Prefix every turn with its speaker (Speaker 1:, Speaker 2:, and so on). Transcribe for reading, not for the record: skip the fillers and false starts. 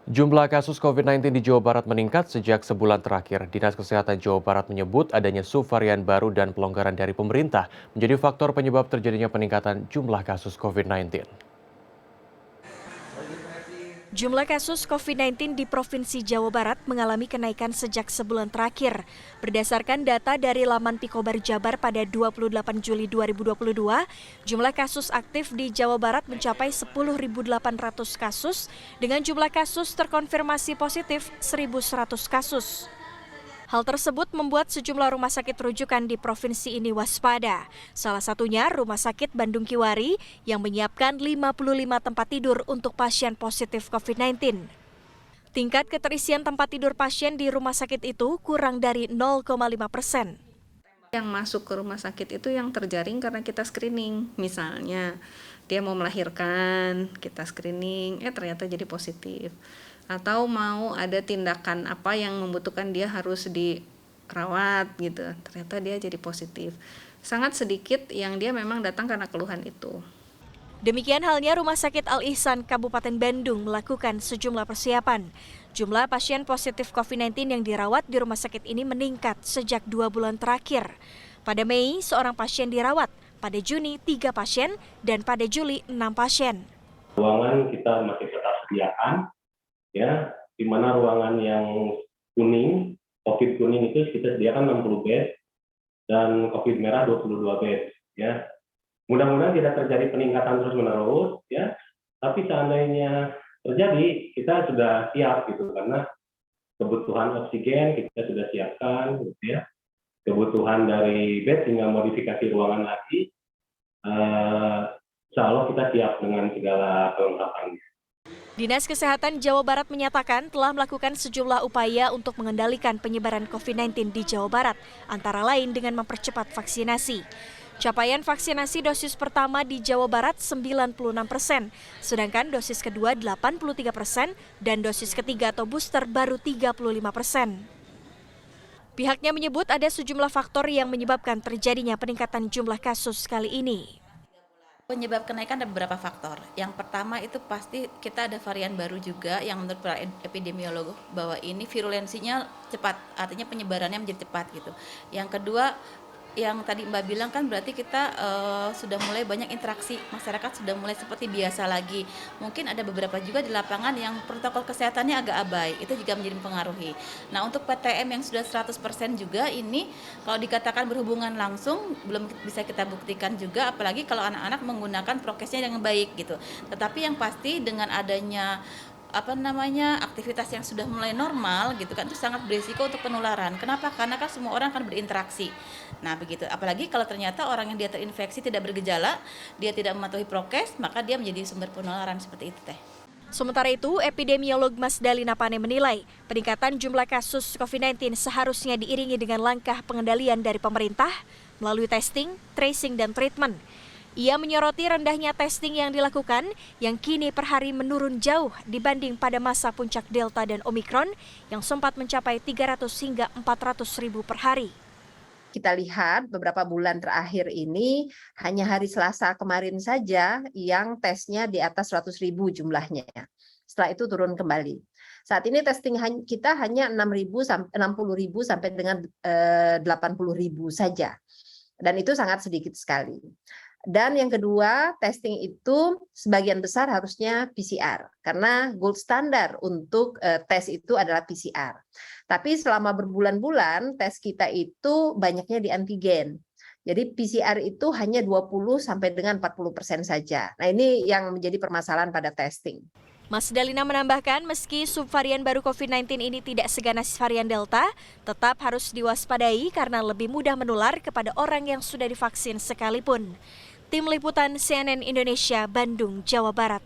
Speaker 1: Jumlah kasus COVID-19 di Jawa Barat meningkat sejak sebulan terakhir. Dinas Kesehatan Jawa Barat menyebut adanya subvarian baru dan pelonggaran dari pemerintah menjadi faktor penyebab terjadinya peningkatan jumlah kasus COVID-19.
Speaker 2: Jumlah kasus COVID-19 di Provinsi Jawa Barat mengalami kenaikan sejak sebulan terakhir. Berdasarkan data dari laman Pikobar Jabar pada 28 Juli 2022, jumlah kasus aktif di Jawa Barat mencapai 10.800 kasus dengan jumlah kasus terkonfirmasi positif 1.100 kasus. Hal tersebut membuat sejumlah rumah sakit rujukan di provinsi ini waspada. Salah satunya Rumah Sakit Bandung Kiwari yang menyiapkan 55 tempat tidur untuk pasien positif COVID-19. Tingkat keterisian tempat tidur pasien di rumah sakit itu kurang dari 0,5%.
Speaker 3: Yang masuk ke rumah sakit itu yang terjaring karena kita screening. Misalnya dia mau melahirkan, kita screening, ternyata jadi positif. Atau mau ada tindakan apa yang membutuhkan dia harus dirawat gitu, ternyata dia jadi positif. Sangat sedikit yang dia memang datang karena keluhan itu.
Speaker 2: Demikian halnya Rumah Sakit Al-Ihsan Kabupaten Bandung melakukan sejumlah persiapan. Jumlah pasien positif COVID-19 yang dirawat di rumah sakit ini meningkat sejak 2 bulan terakhir. Pada Mei, seorang pasien dirawat. Pada Juni, 3 pasien. Dan pada Juli, 6 pasien.
Speaker 4: Ruangan kita masih tetap sediakan, ya, di mana ruangan yang kuning, COVID kuning itu kita sediakan 60 bed, dan COVID merah 22 bed, ya. Mudah-mudahan tidak terjadi peningkatan terus-menerus, ya. Tapi seandainya terjadi, kita sudah siap gitu, karena kebutuhan oksigen kita sudah siapkan, gitu ya. Kebutuhan dari bed hingga modifikasi ruangan lagi, insya Allah kita siap dengan segala kelengkapannya.
Speaker 2: Dinas Kesehatan Jawa Barat menyatakan telah melakukan sejumlah upaya untuk mengendalikan penyebaran COVID-19 di Jawa Barat, antara lain dengan mempercepat vaksinasi. Capaian vaksinasi dosis pertama di Jawa Barat 96%, sedangkan dosis kedua 83% dan dosis ketiga atau booster baru 35%. Pihaknya menyebut ada sejumlah faktor yang menyebabkan terjadinya peningkatan jumlah kasus kali ini.
Speaker 5: Penyebab kenaikan ada beberapa faktor. Yang pertama itu pasti kita ada varian baru juga yang menurut para epidemiolog bahwa ini virulensinya cepat, artinya penyebarannya menjadi cepat gitu. Yang kedua, yang tadi Mbak bilang kan berarti kita sudah mulai banyak interaksi, masyarakat sudah mulai seperti biasa lagi. Mungkin ada beberapa juga di lapangan yang protokol kesehatannya agak abai, itu juga menjadi mempengaruhi. Nah untuk PTM yang sudah 100% juga ini kalau dikatakan berhubungan langsung belum bisa kita buktikan juga, apalagi kalau anak-anak menggunakan prokesnya dengan baik gitu. Tetapi yang pasti dengan adanya aktivitas yang sudah mulai normal gitu kan, itu sangat berisiko untuk penularan. Kenapa? Karena kan semua orang akan berinteraksi. Nah begitu, apalagi kalau ternyata orang yang dia terinfeksi tidak bergejala, dia tidak mematuhi prokes, maka dia menjadi sumber penularan seperti itu teh.
Speaker 2: Sementara itu, epidemiolog Mas Dalina Pane menilai peningkatan jumlah kasus COVID-19 seharusnya diiringi dengan langkah pengendalian dari pemerintah melalui testing, tracing, dan treatment. Ia menyoroti rendahnya testing yang dilakukan yang kini per hari menurun jauh dibanding pada masa puncak Delta dan Omikron yang sempat mencapai 300 hingga 400 ribu per hari.
Speaker 6: Kita lihat beberapa bulan terakhir ini hanya hari Selasa kemarin saja yang tesnya di atas 100 ribu jumlahnya. Setelah itu turun kembali. Saat ini testing kita hanya 60 ribu sampai dengan 80 ribu saja. Dan itu sangat sedikit sekali. Dan yang kedua, testing itu sebagian besar harusnya PCR, karena gold standar untuk tes itu adalah PCR. Tapi selama berbulan-bulan, tes kita itu banyaknya di antigen. Jadi PCR itu hanya 20 sampai dengan 40% saja. Nah ini yang menjadi permasalahan pada testing.
Speaker 2: Mas Dalina menambahkan meski subvarian baru COVID-19 ini tidak seganas varian Delta, tetap harus diwaspadai karena lebih mudah menular kepada orang yang sudah divaksin sekalipun. Tim Liputan CNN Indonesia, Bandung, Jawa Barat.